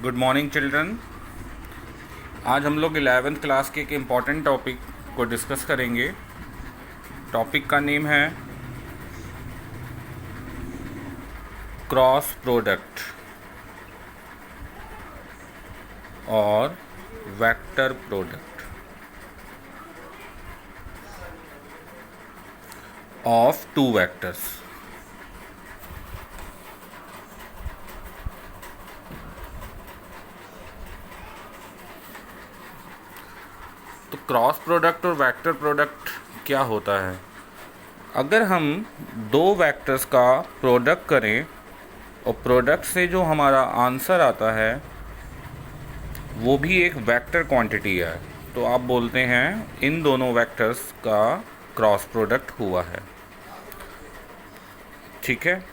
Good morning children. आज हम लोग 11th क्लास के एक इम्पॉर्टेंट टॉपिक को डिस्कस करेंगे। टॉपिक का नेम है क्रॉस प्रोडक्ट और vector product of two vectors. तो क्रॉस प्रोडक्ट और वेक्टर प्रोडक्ट क्या होता है? अगर हम दो वेक्टर्स का प्रोडक्ट करें और प्रोडक्ट से जो हमारा आंसर आता है वो भी एक वेक्टर क्वांटिटी है, तो आप बोलते हैं इन दोनों वेक्टर्स का क्रॉस प्रोडक्ट हुआ है। ठीक है।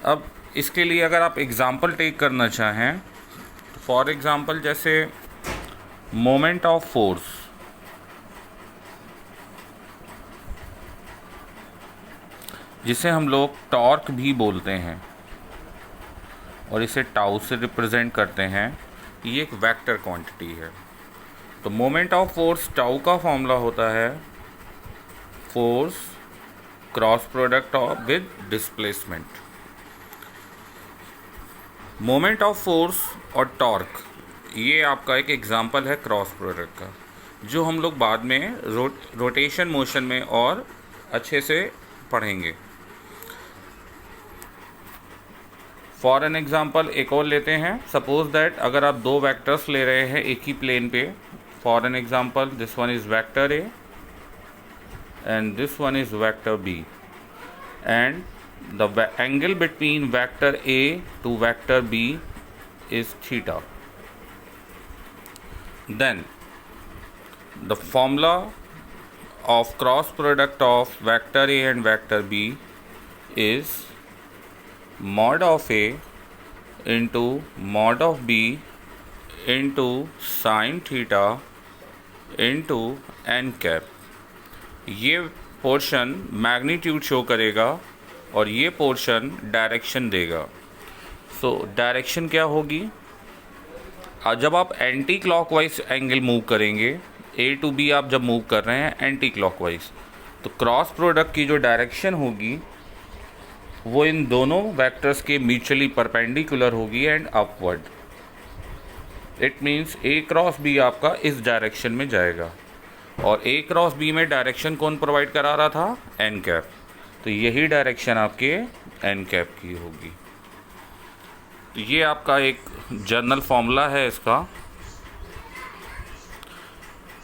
अब इसके लिए अगर आप एग्ज़ाम्पल टेक करना चाहें तो फॉर एग्ज़ाम्पल जैसे मोमेंट ऑफ फोर्स, जिसे हम लोग टॉर्क भी बोलते हैं और इसे टाउ से रिप्रेजेंट करते हैं, ये एक वेक्टर क्वांटिटी है। तो मोमेंट ऑफ फोर्स टाउ का फॉर्मूला होता है force cross product of with displacement. Moment of force और टॉर्क ये आपका एक एग्जांपल है क्रॉस प्रोडक्ट का, जो हम लोग बाद में रोटेशन मोशन में और अच्छे से पढ़ेंगे। फॉर एन एग्जांपल एक और लेते हैं। सपोज दैट अगर आप दो वेक्टर्स ले रहे हैं एक ही प्लेन पे, for an example this one is vector A and this one is vector B, and the angle between vector A to vector B is theta. Then the formula of cross product of vector A and vector B is mod of A into mod of B into sin theta into n cap। ये portion magnitude show करेगा और ये portion direction देगा। So direction क्या होगी? जब आप anti clockwise angle move करेंगे, ए टू बी आप जब मूव कर रहे हैं एंटी क्लॉकवाइज, तो क्रॉस प्रोडक्ट की जो डायरेक्शन होगी वो इन दोनों वेक्टर्स के म्यूचुअली परपेंडिकुलर होगी and upward. It means A cross B आपका इस डायरेक्शन में जाएगा और ए क्रॉस बी में डायरेक्शन कौन प्रोवाइड करा रहा था? N cap. तो यही डायरेक्शन आपके एन कैप की होगी। तो ये आपका एक जनरल फॉर्मूला है इसका।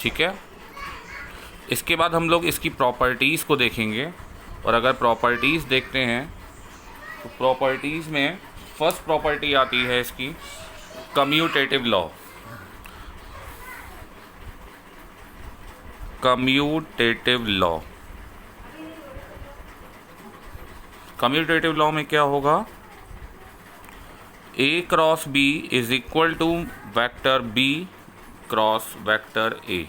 ठीक है। इसके बाद हम लोग इसकी प्रॉपर्टीज़ को देखेंगे, और अगर प्रॉपर्टीज़ देखते हैं तो प्रॉपर्टीज़ में फर्स्ट प्रॉपर्टी आती है इसकी commutative law. Commutative law, commutative law में क्या होगा? A cross B is equal to vector B cross vector A.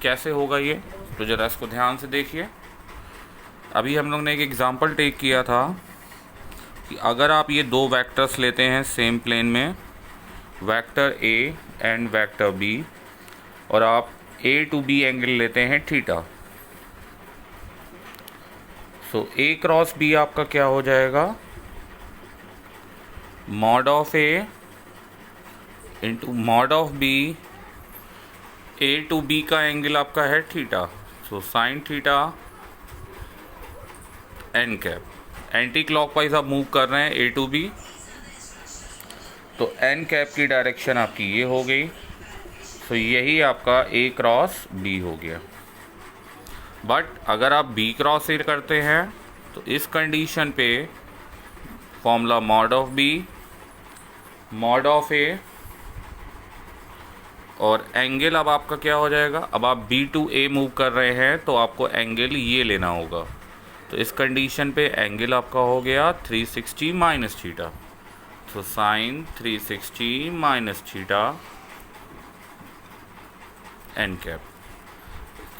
कैसे होगा ये? तो ज़रा इसको ध्यान से देखिए। अभी हम लोग ने एक एग्जांपल टेक किया था कि अगर आप ये दो वेक्टर्स लेते हैं सेम प्लेन में, vector A and vector B, और आप ए टू बी एंगल लेते हैं theta, so A cross B आपका क्या हो जाएगा? Mod of A into mod of B. A to B का एंगल आपका है theta, so sine theta N cap. Anti clockwise आप मूव कर रहे हैं ए टू बी, तो एन कैप की डायरेक्शन आपकी ये हो गई। तो यही आपका ए क्रॉस बी हो गया। बट अगर आप बी क्रॉस ए करते हैं तो इस कंडीशन पे formula mod of B mod of A, और एंगल अब आपका क्या हो जाएगा? अब आप बी टू ए मूव कर रहे हैं तो आपको एंगल ये लेना होगा। तो इस कंडीशन पे एंगल आपका हो गया 360 माइनस थीटा, तो sine 360 minus theta N cap.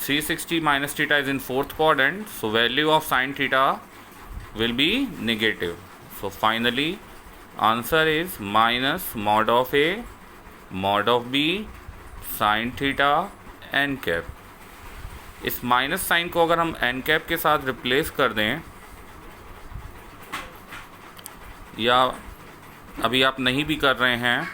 360 minus theta is in fourth quadrant, so value of sine theta will be negative. So finally answer is minus mod of A mod of B sine theta N cap. इस minus sine को अगर हम N cap के साथ replace कर दें, या अभी आप नहीं भी कर रहे हैं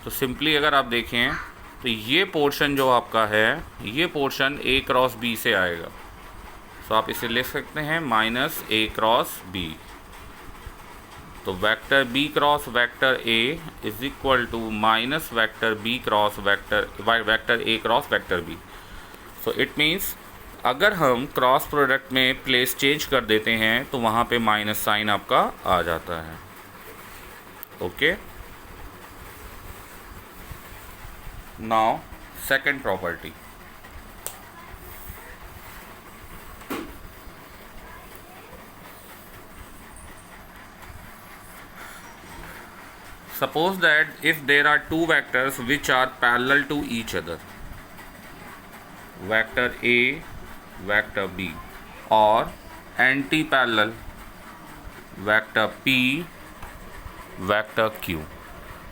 तो सिंपली अगर आप देखें तो ये पोर्शन जो आपका है, ये पोर्शन ए क्रॉस बी से आएगा। तो आप इसे लिख सकते हैं माइनस ए क्रॉस बी। तो vector B cross vector A is equal to minus vector B cross vector A cross vector B. So it means अगर हम क्रॉस प्रोडक्ट में प्लेस चेंज कर देते हैं तो वहाँ पे माइनस साइन आपका आ जाता है। Okay, now second property. Suppose that if there are two vectors which are parallel to each other, vector A, vector B, or anti-parallel, vector P, vector Q.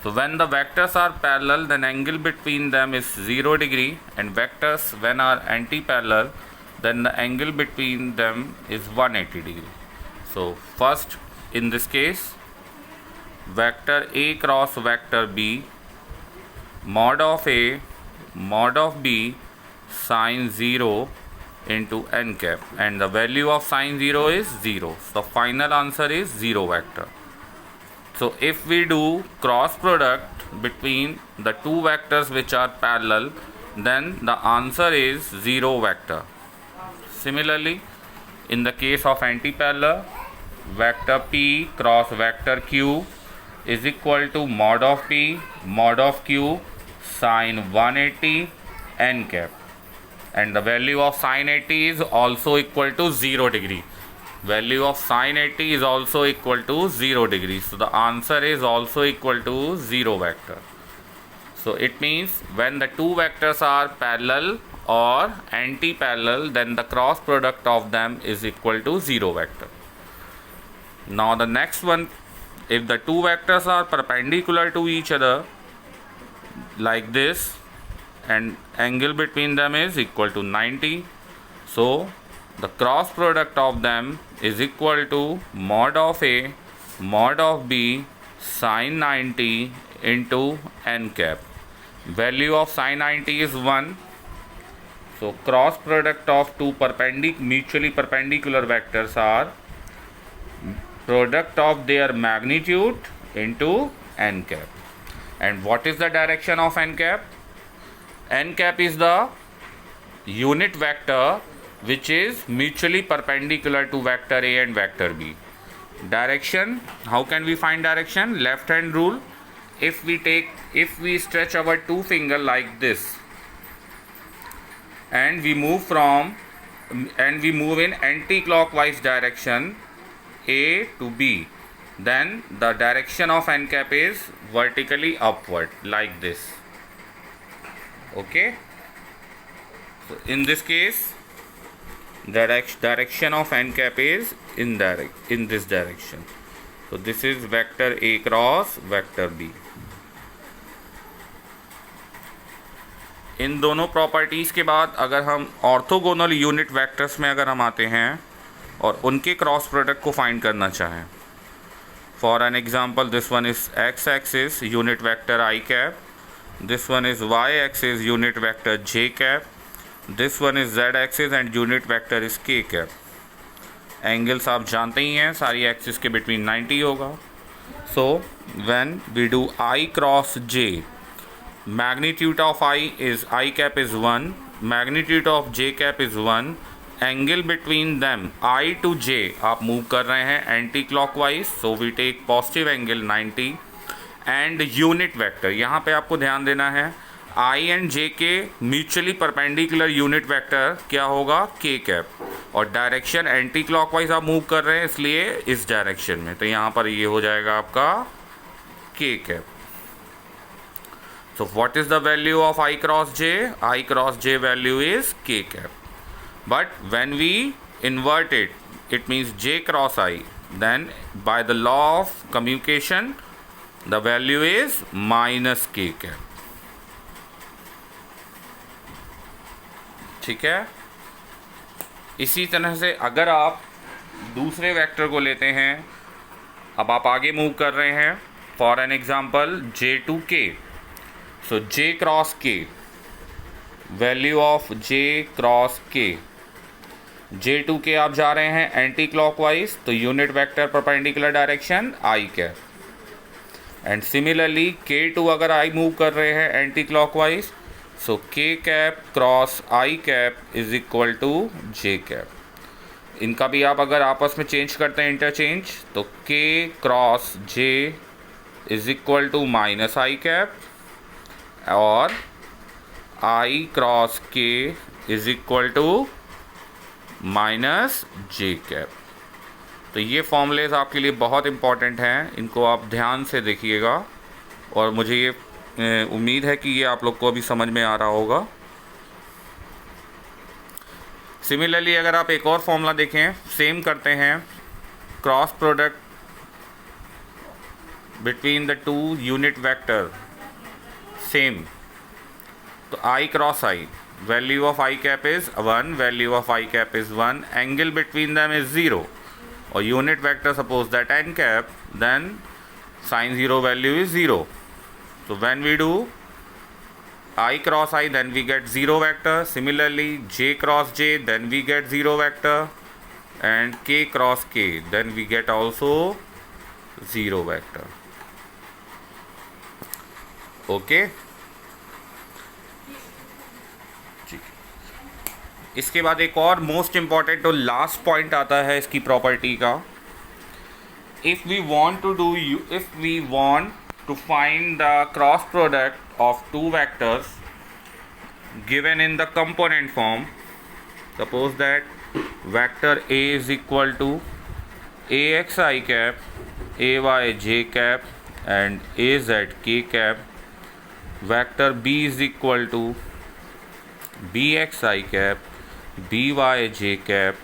So when the vectors are parallel, then angle between them is 0 degree, and vectors when are anti-parallel, then the angle between them is 180 degree. So first, in this case, vector A cross vector B, mod of A mod of B sin 0 into n cap, and the value of sin 0 is 0. So final answer is 0 vector. So if we do cross product between the two vectors which are parallel, then the answer is 0 vector. Similarly, in the case of anti-parallel, vector P cross vector Q is equal to mod of P mod of Q sin 180 n cap, and the value of sin 80 is also equal to 0 degree. Value of sin 80 is also equal to 0 degree. So the answer is also equal to 0 vector. So it means when the two vectors are parallel or anti-parallel, then the cross product of them is equal to 0 vector. Now the next one, if the two vectors are perpendicular to each other like this, and angle between them is equal to 90, so the cross product of them is equal to mod of A mod of B sin 90 into n cap. Value of sin 90 is 1. So cross product of two mutually perpendicular vectors are product of their magnitude into n cap. And what is the direction of n cap? N cap is the unit vector which is mutually perpendicular to vector A and vector B. Direction, how can we find direction? Left hand rule. If we stretch our two finger like this, and we move in anti-clockwise direction A to B, then the direction of n cap is vertically upward like this. Okay, so in this case direction of n cap is in this direction. So this is vector A cross vector B. इन दोनों properties के बाद अगर हम orthogonal unit vectors में अगर हम आते हैं और उनके क्रॉस प्रोडक्ट को फाइंड करना चाहें, for an example this one is X axis unit vector I cap, this one is Y axis unit vector J cap, this one is Z axis and unit vector is K cap. Angles आप जानते ही हैं, सारी axis के between 90 होगा। So when we do I cross J, magnitude of I cap is 1, magnitude of j cap is 1, angle between them I to j आप move कर रहे हैं anti clockwise, so we take positive angle 90, and unit vector, यहाँ पे आपको ध्यान देना है I एंड j के म्यूचुअली परपेंडिकुलर यूनिट वेक्टर क्या होगा, k कैप, और डायरेक्शन एंटी क्लॉकवाइज आप मूव कर रहे हैं इसलिए इस डायरेक्शन में, तो यहाँ पर ये हो जाएगा आपका k cap. So what is the value of I cross j? I cross j value is k cap. But when we invert it, it means j cross I. Then by the law of commutation, the value is minus के cap. ठीक है। इसी तरह से अगर आप दूसरे vector को लेते हैं, अब आप आगे मूव कर रहे हैं, for an example J to K, so J cross K, value of J cross K, J to K आप जा रहे हैं एंटी क्लॉकवाइज, तो unit vector perpendicular direction I cap, and similarly K to अगर I move कर रहे हैं anti clockwise, so K cap cross I cap is equal to J cap. इनका भी आप अगर आपस में चेंज करते हैं इंटरचेंज, तो K cross J is equal to minus I cap और I cross K is equal to minus J cap. तो ये फॉर्मूलेज आपके लिए बहुत इम्पॉर्टेंट हैं, इनको आप ध्यान से देखिएगा और मुझे ये उम्मीद है कि ये आप लोग को अभी समझ में आ रहा होगा। सिमिलरली अगर आप एक और फॉर्मूला देखें, सेम करते हैं, cross product between the two unit vector, same, तो I cross I, value of I cap is 1, value of I cap is 1, angle between them is 0, और unit vector suppose that N cap, then sine 0 value is 0. So when we do I cross I, then we get 0 vector. Similarly J cross J, then we get 0 vector, and K cross K, then we get also 0 vector. Okay. इसके बाद एक और most important और last point आता है इसकी property का. if we want to find the cross product of two vectors given in the component form, suppose that vector A is equal to ax I cap, ay j cap, and az k cap, vector B is equal to bx I cap, by j cap,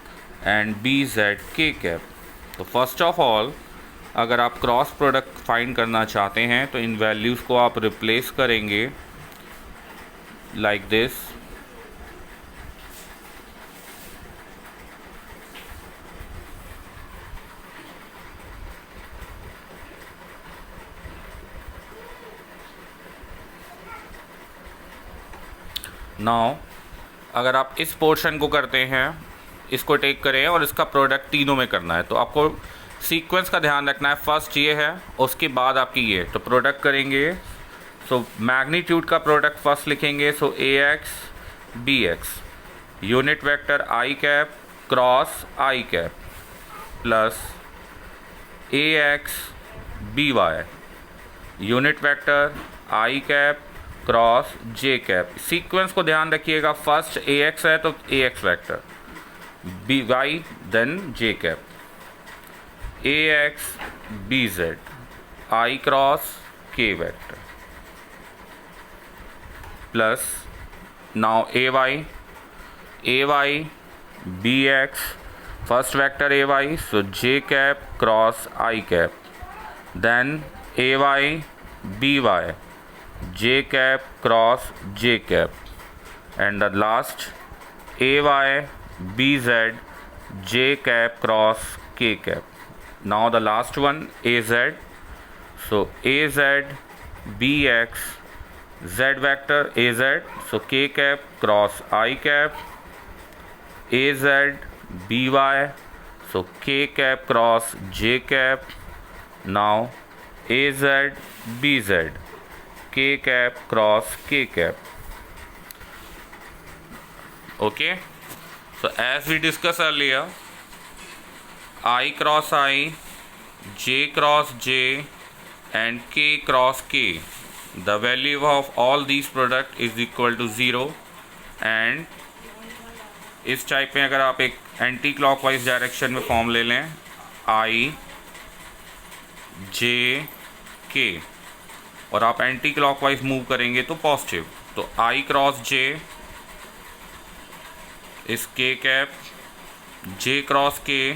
and bz k cap. तो first of all अगर आप cross product find करना चाहते हैं तो इन values को आप रिप्लेस करेंगे लाइक दिस. नाउ अगर आप इस पोर्शन को करते हैं, इसको टेक करें और इसका प्रोडक्ट तीनों में करना है, तो आपको सीक्वेंस का ध्यान रखना है. फर्स्ट ये है, उसके बाद आपकी ये, तो प्रोडक्ट करेंगे. सो मैग्नीट्यूड का प्रोडक्ट फर्स्ट लिखेंगे. So A X B X, unit vector I cap cross I cap, plus A X B Y, unit vector I cap cross J cap. Sequence को ध्यान रखिएगा. फर्स्ट ए एक्स है तो A X vector, B Y, then J cap, A X B Z, I cross K vector, plus now A Y B X, first vector A Y, so J cap cross I cap, then A Y B Y, J cap cross J cap, and the last ay bz j cap cross k cap. Now the last one az, so az bx z vector az, so k cap cross I cap, az by, so k cap cross j cap. Now az bz k cap cross k cap. Okay, so as we discussed earlier, I cross I, J cross J, and K cross K, the value of all these product is equal to 0. and इस type में अगर आप एक anti clockwise direction में form ले लें, I J K, और आप एंटी क्लॉकवाइज मूव करेंगे तो पॉजिटिव, तो I क्रॉस J इस के cap, J cross K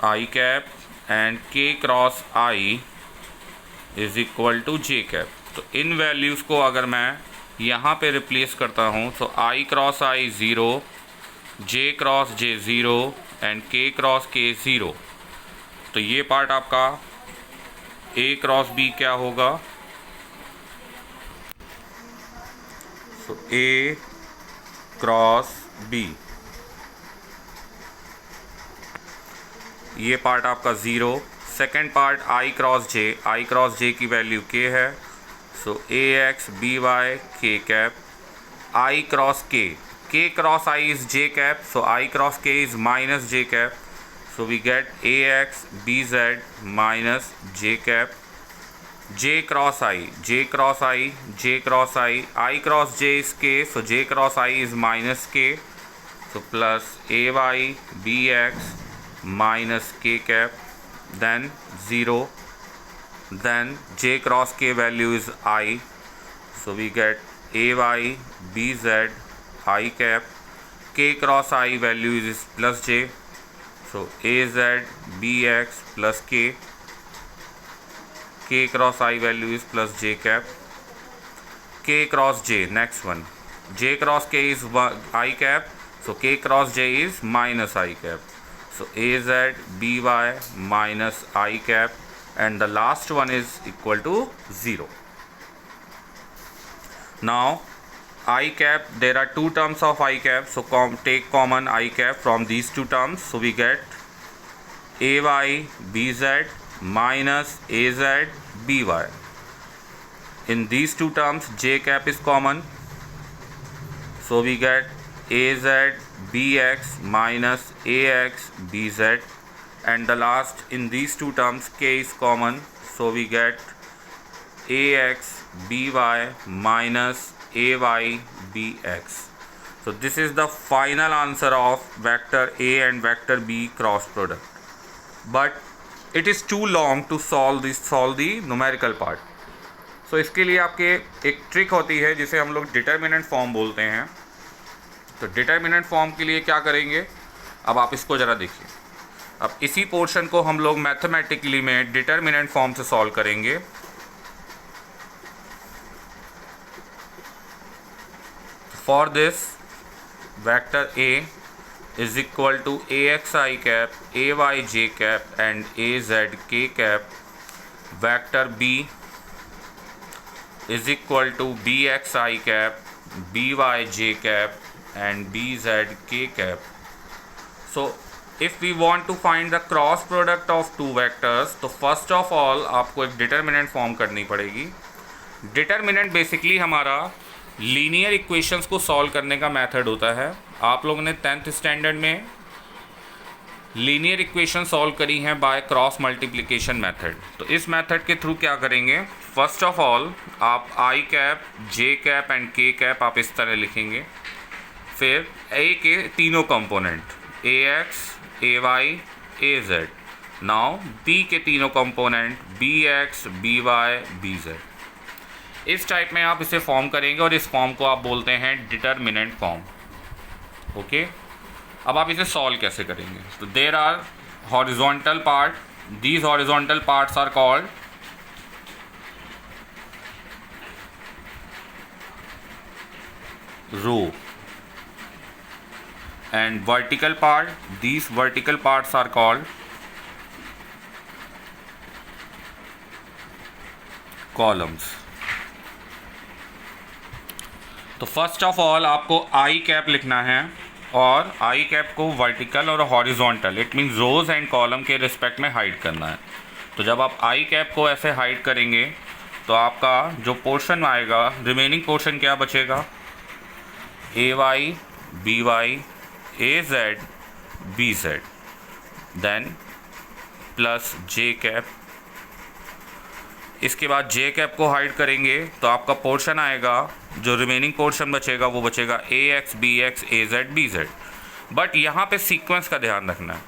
I cap, and K cross I is equal to J cap. तो इन वैल्यूज़ को अगर मैं यहाँ पे रिप्लेस करता हूँ तो I cross I 0, J cross J 0 and K cross K 0। तो ये पार्ट आपका ए क्रॉस बी क्या होगा? तो ए क्रॉस बी, ये पार्ट आपका 0। Second part I cross J की वैल्यू के है, so A X B Y K cap. I cross K cross I is J cap, so I cross K is minus J cap, so we get A X B Z minus J cap. J cross I J cross I cross J is K, so J cross I is minus के, so plus ए Y B X minus के cap, then 0, then j cross k value is I, so we get ay bz I cap, k cross I value is plus j, so az bx plus k cross I value is plus j cap, k cross j, next one, j cross k is I cap, so k cross j is minus I cap, so az by minus I cap, and the last one is equal to 0. Now I cap, there are two terms of I cap, so take common I cap from these two terms, so we get ay bz minus az by. In these two terms j cap is common, so we get az bx minus ax bz, and the last in these two terms k is common, so we get ax by minus ay bx. So this is the final answer of vector a and vector b cross product, but it is too long to solve the numerical part. So इसके लिए आपके एक trick होती है जिसे हम लोग determinant form बोलते हैं। तो डिटर्मिनेंट फॉर्म के लिए क्या करेंगे, अब आप इसको ज़रा देखिए। अब इसी पोर्शन को हम लोग मैथमेटिकली में डिटर्मिनेंट फॉर्म से सॉल्व करेंगे। For this vector A is equal to A X I cap, A Y J cap and A Z K cap. Vector B is equal to B X I cap, B Y J cap and bz k cap. So if we want to find the cross product of two vectors, तो first of all आपको एक determinant form करनी पड़ेगी। Determinant basically हमारा linear equations को solve करने का method होता है। आप लोगों ने 10th स्टैंडर्ड में लीनियर इक्वेशन सॉल्व करी हैं बाय क्रॉस मल्टीप्लिकेशन मेथड। तो इस मेथड के थ्रू क्या करेंगे, फर्स्ट ऑफ ऑल आप I cap, J cap and K cap आप इस तरह लिखेंगे। फिर ए के तीनों component A X, A Y, A Z. Now B के तीनों component B X, B Y, B Z. इस टाइप में आप इसे फॉर्म करेंगे और इस फॉर्म को आप बोलते हैं डिटर्मिनेंट फॉर्म। ओके, अब आप इसे सॉल्व कैसे करेंगे, तो there are horizontal part, these horizontal parts are called row, and vertical part, these vertical parts are called columns. तो फर्स्ट ऑफ ऑल आपको आई कैप लिखना है और आई कैप को वर्टिकल और horizontal, it means rows and column के respect में hide करना है। तो जब आप आई कैप को ऐसे हाइड करेंगे तो आपका जो पोर्शन आएगा, रिमेनिंग पोर्शन क्या बचेगा, A Y B Y A Z B Z, then plus J cap. इसके बाद जे कैप को हाइड करेंगे तो आपका पोर्शन आएगा, जो रिमेनिंग पोर्शन बचेगा वो बचेगा A X B X A Z B Z. But यहाँ पे सीक्वेंस का ध्यान रखना है,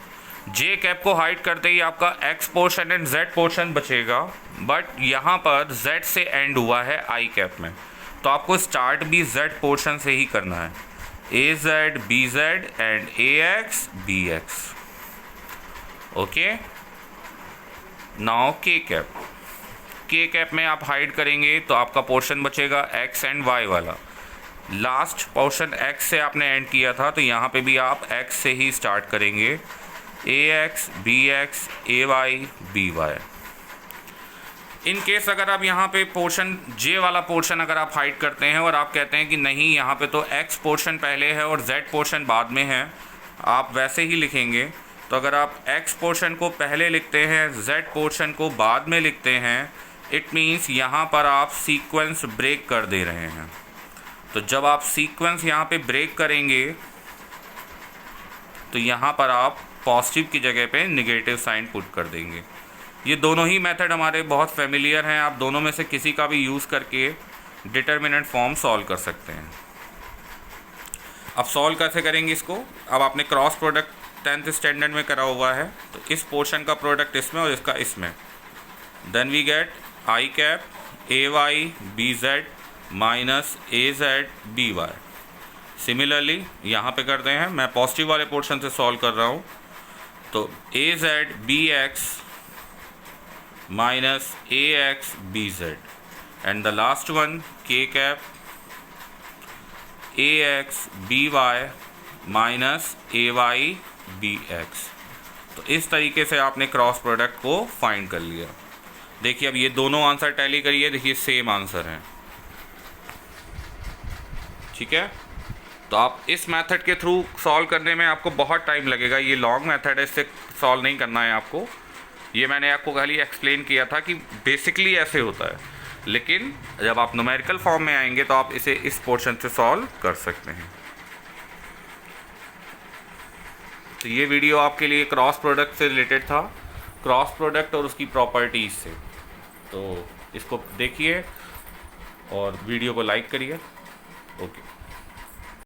जे कैप को हाइड करते ही आपका x portion and Z portion बचेगा, बट यहाँ पर जेड से एंड हुआ है आई कैप में, तो आपको स्टार्ट भी जेड पोर्शन से ही करना है, A Z B Z and A X B X. Okay, now K cap में आप हाइड करेंगे तो आपका पोर्शन बचेगा x एंड y वाला। लास्ट पोर्शन x से आपने एंड किया था, तो यहाँ पे भी आप x से ही स्टार्ट करेंगे, ax bx ay by। In case अगर आप यहाँ पे पोर्शन j वाला पोर्शन अगर आप हाइड करते हैं और आप कहते हैं कि नहीं यहाँ पे तो x पोर्शन पहले है और z पोर्शन बाद में है, आप वैसे ही लिखेंगे। तो अगर आप x पोर्शन को पहले लिखते हैं, z पोर्शन को बाद में लिखते हैं, इट मीन्स यहाँ पर आप सीक्वेंस ब्रेक कर दे रहे हैं। तो जब आप सीक्वेंस यहाँ पे ब्रेक करेंगे तो यहाँ पर आप पॉजिटिव की जगह पे नेगेटिव साइन पुट कर देंगे। ये दोनों ही मेथड हमारे बहुत फेमिलियर हैं, आप दोनों में से किसी का भी यूज़ करके डिटर्मिनेंट फॉर्म सॉल्व कर सकते हैं। अब सॉल्व कैसे करेंगे इसको? अब आपने क्रॉस प्रोडक्ट 10th स्टैंडर्ड में करा हुआ है, तो इस पोर्शन का प्रोडक्ट इसमें और इसका इसमें, then we get I cap A Y B Z minus A Z B Y. Similarly यहाँ पे करते हैं, मैं पॉजिटिव वाले पोर्शन से सॉल्व कर रहा हूँ, तो A Z B X minus A X B Z and the last one K cap A X B Y minus A Y B X. तो इस तरीके से आपने क्रॉस प्रोडक्ट को फाइंड कर लिया। देखिए अब ये दोनों आंसर टैली करिए, देखिए सेम आंसर हैं, ठीक है। तो आप इस मेथड के थ्रू सॉल्व करने में आपको बहुत टाइम लगेगा, ये लॉन्ग मेथड है, इससे सॉल्व नहीं करना है आपको। ये मैंने आपको खाली एक्सप्लेन किया था कि बेसिकली ऐसे होता है, लेकिन जब आप न्यूमेरिकल फॉर्म में आएंगे तो आप इसे इस पोर्शन से सॉल्व कर सकते हैं। तो ये वीडियो आपके लिए क्रॉस प्रोडक्ट से रिलेटेड था, क्रॉस प्रोडक्ट और उसकी प्रॉपर्टीज़ से। तो इसको देखिए और वीडियो को लाइक करिए। ओके।